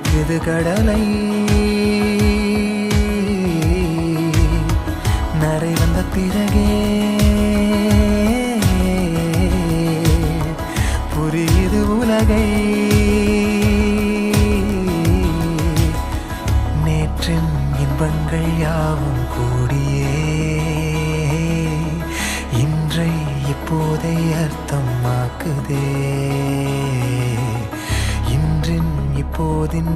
அழைக்குது கடலை நரை வந்த பிறகே புரியுது உலகை நேற்றின் இன்பங்கள் யாவும் கூடியே இன்றை இப்போதை அர்த்தமாக்குதே இன்றின் இப்போதின்